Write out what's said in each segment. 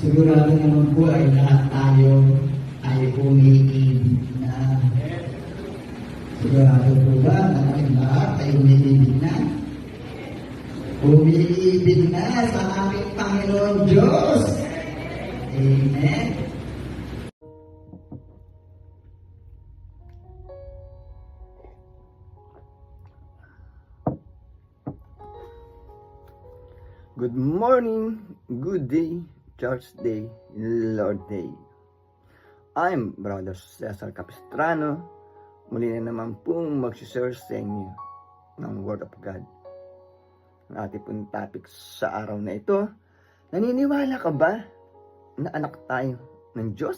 Sigurado naman po ay lahat tayo ay umiibig na. Sigurado po ba na kaming lahat ay umiibig na? Umiibig na sa aming Panginoon Diyos. Amen. Good morning, good day, Church Day, Lord Day. I'm Brother Cesar Capistrano. Muli na naman pong mag-share sa inyo ng Word of God. Ang ating pong topic sa araw na ito, naniniwala ka ba na anak tayo ng Diyos?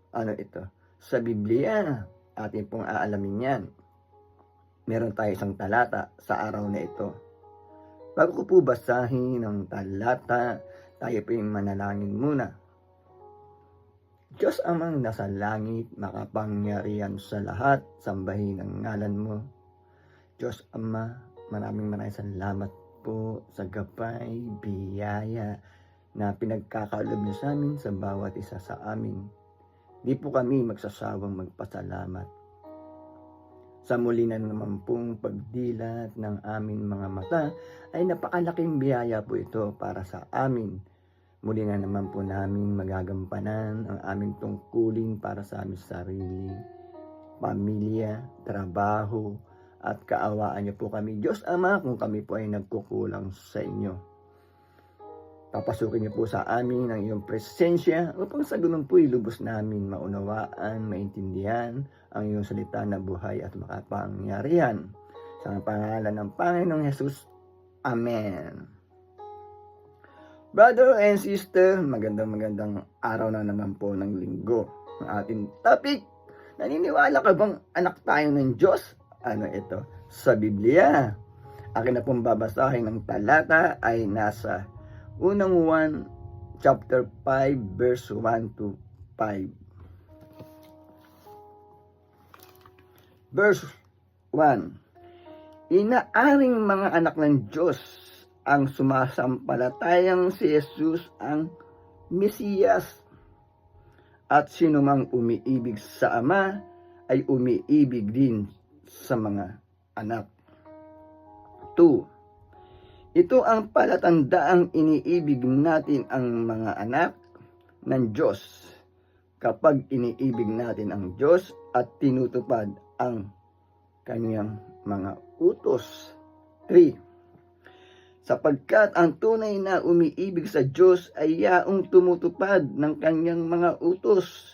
Ano ito? Sa Biblia, ating pong aalamin yan. Meron tayo isang talata sa araw na ito. Bago ko po basahin ang talata, tayo po yung manalangin muna. Diyos amang nasa langit, makapangyarihan sa lahat, sambahin ang ngalan mo. Diyos Ama, maraming salamat po sa gabay, biyaya na pinagkakalob niyo sa amin sa bawat isa sa amin. Di po kami magsasawang magpasalamat. Sa muli na naman pong pagdilat ng aming mga mata ay napakalaking biyaya po ito para sa amin. Muli na naman po namin magagampanan ang aming tungkulin para sa aming sarili, pamilya, trabaho, at kaawaan niyo po kami, Diyos Ama, kung kami po ay nagkukulang sa inyo. Papasukin niyo po sa amin ang iyong presensya upang sa ganun po ilubos namin maunawaan, maintindihan ang iyong salita na buhay at makapangyarihan. Sa pangalan ng Panginoong Hesus. Amen. Brother and sister, magandang araw na naman po ng linggo. Ang ating topic, naniniwala ka bang anak tayo ng Diyos? Ano ito? Sa Biblia. Akin na pong babasahin ng talata ay nasa unang 1, chapter 5, verse 1 to 5. Verse 1. Inaaring mga anak ng Diyos ang sumasampalatayang si Jesus ang Mesiyas. At sinumang umiibig sa Ama ay umiibig din sa mga anak. 2. Ito ang palatandaang iniibig natin ang mga anak ng Diyos kapag iniibig natin ang Diyos at tinutupad ang kanyang mga utos. 3. Sapagkat ang tunay na umiibig sa Diyos ay yaong tumutupad ng kanyang mga utos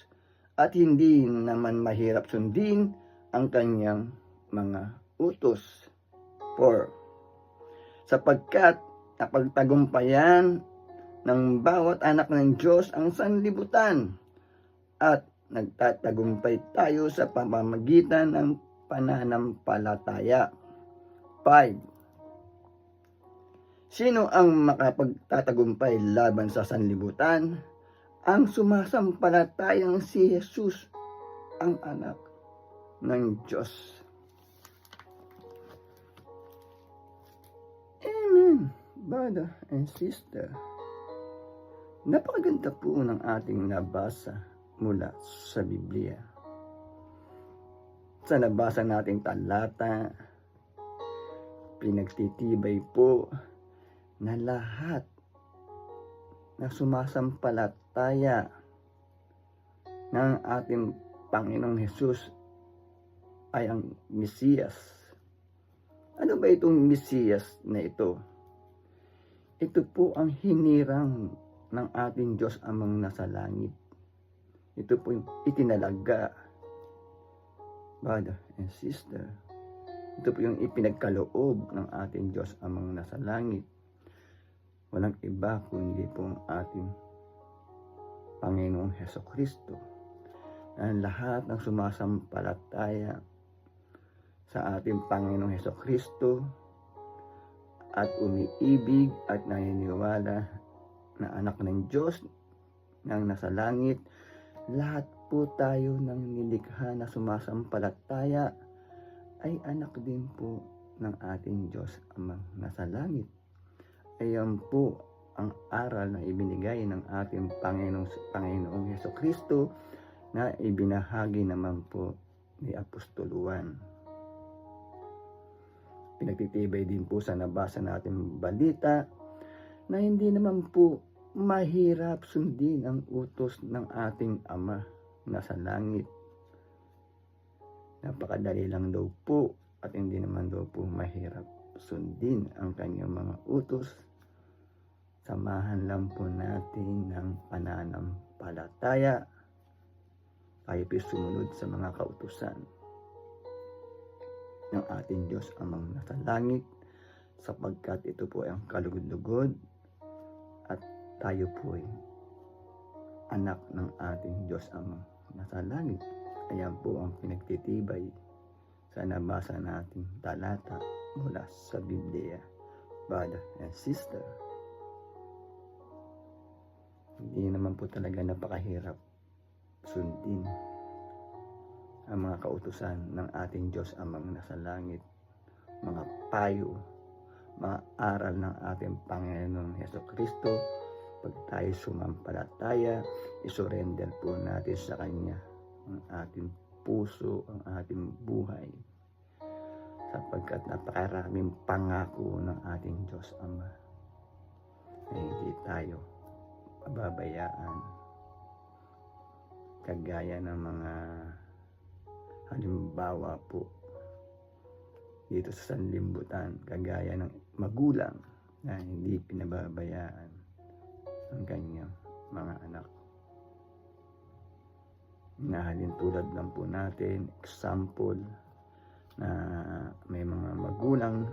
at hindi naman mahirap sundin ang kanyang mga utos. 4. Sapagkat napagtagumpayan ng bawat anak ng Diyos ang sanlibutan at nagtatagumpay tayo sa pamamagitan ng pananampalataya. 5. Sino ang makapagtatagumpay laban sa sanlibutan? Ang sumasampalatayang si Jesus, ang anak ng Diyos. Amen, brother and sister. Napakaganda po ng ating nabasa mula sa Biblia. Sa nabasa nating talata, pinagtitibay po na lahat na sumasampalataya ng ating Panginoong Hesus ay ang Mesiyas. Ano ba itong Mesiyas na ito? Ito po ang hinirang ng ating Diyos amang nasa langit. Ito po yung itinalaga, brother and sister. Ito po yung ipinagkaloob ng ating Diyos amang nasa langit. Walang iba kundi po ang ating Panginoong Hesukristo. Ang lahat ng sumasampalataya sa ating Panginoong Hesukristo at umiibig at naniniwala na anak ng Diyos na nasa langit, lahat po tayo ng nilikha na sumasampalataya ay anak din po ng ating Diyos amang nasa langit. Ayan po ang aral na ibinigay ng ating Panginoong Hesukristo na ibinahagi naman po ni Apostol Juan. Pinagtitibay din po sa nabasa natin balita na hindi naman po mahirap sundin ang utos ng ating Ama na sa langit. Napakadali lang daw po at hindi naman daw po mahirap sundin ang kanyang mga utos. Samahan lang po natin ng pananampalataya. Tayo po sumunod sa mga kautusan ng ating Diyos Amang nasa langit, sapagkat ito po ay ang kalugod-lugod at tayo po ay anak ng ating Diyos Amang nasa langit. Ayan po ang pinagtitibay sa nabasa nating talata mula sa Biblia, brother and sister. Hindi naman po talaga napakahirap sundin ang mga kautusan ng ating Diyos Amang nasa langit, mga payo, mga aral ng ating Panginoong Hesukristo. Pag tayo sumampalataya, isurrender po natin sa Kanya ang ating puso, ang ating buhay, sapagkat napakaraming pangako ng ating Diyos Ama na hindi tayo pababayaan. Kagaya ng mga halimbawa po dito sa sanlibutan, kagaya ng magulang na hindi pinababayaan ang kanyang mga anak. Nahalin tulad lang po natin, example, na may mga magulang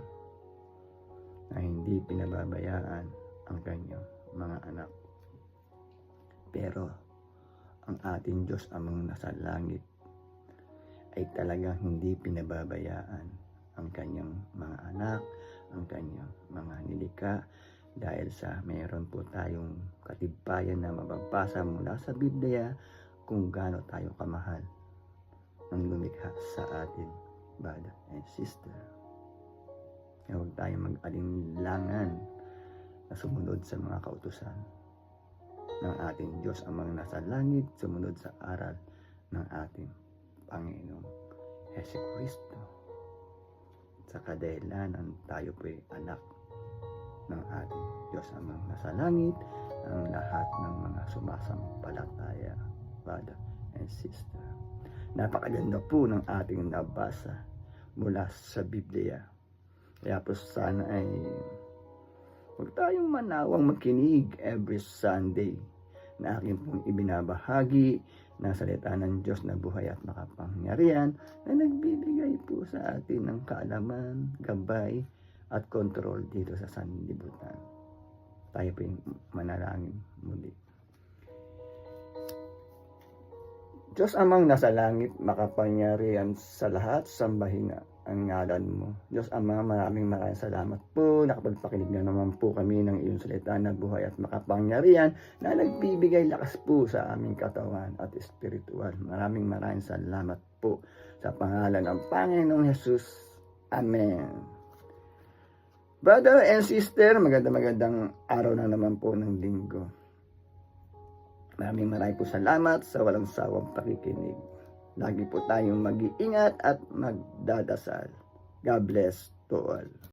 na hindi pinababayaan ang kanyang mga anak. Pero ang ating Diyos Amang nasa langit ay talagang hindi pinababayaan ang kanyang mga anak, ang kanyang mga nilikha, dahil sa mayroon po tayong katibayan na mababasa mula sa Biblia kung gaano tayo kamahal ng lumikha sa atin, brother and sister. Kaya huwag tayong mag-alinlangan na sumunod sa mga kautusan ng ating Diyos Amang nasa langit, sumunod sa aral ng ating Panginoong Hesukristo. Sa kadahilanan tayo po'y anak ng ating Diyos Amang nasa langit, ang lahat ng mga sumasampalataya, brother and sister. Napakaganda po ng ating nabasa mula sa Biblia. Kaya po sana ay huwag tayong manawang makinig every Sunday na aking pong ibinabahagi na salita ng Diyos na buhay at makapangyarihan na nagbibigay po sa atin ng kaalaman, gabay at kontrol dito sa sanlibutan. Tayo po yung manalangin muli. Diyos Amang nasa langit, makapangyarihan sa lahat, sambahin ang ngalan mo. Diyos Ama, maraming salamat po. Nakapagpakinig na naman po kami ng iyong salita na buhay at makapangyarihan na nagbibigay lakas po sa aming katawan at espiritual. Maraming salamat po sa pangalan ng Panginoong Jesus. Amen. Brother and sister, magandang araw na naman po ng linggo. Maraming po salamat sa walang sawang pakikinig. Lagi po tayong mag-iingat at magdadasal. God bless to all.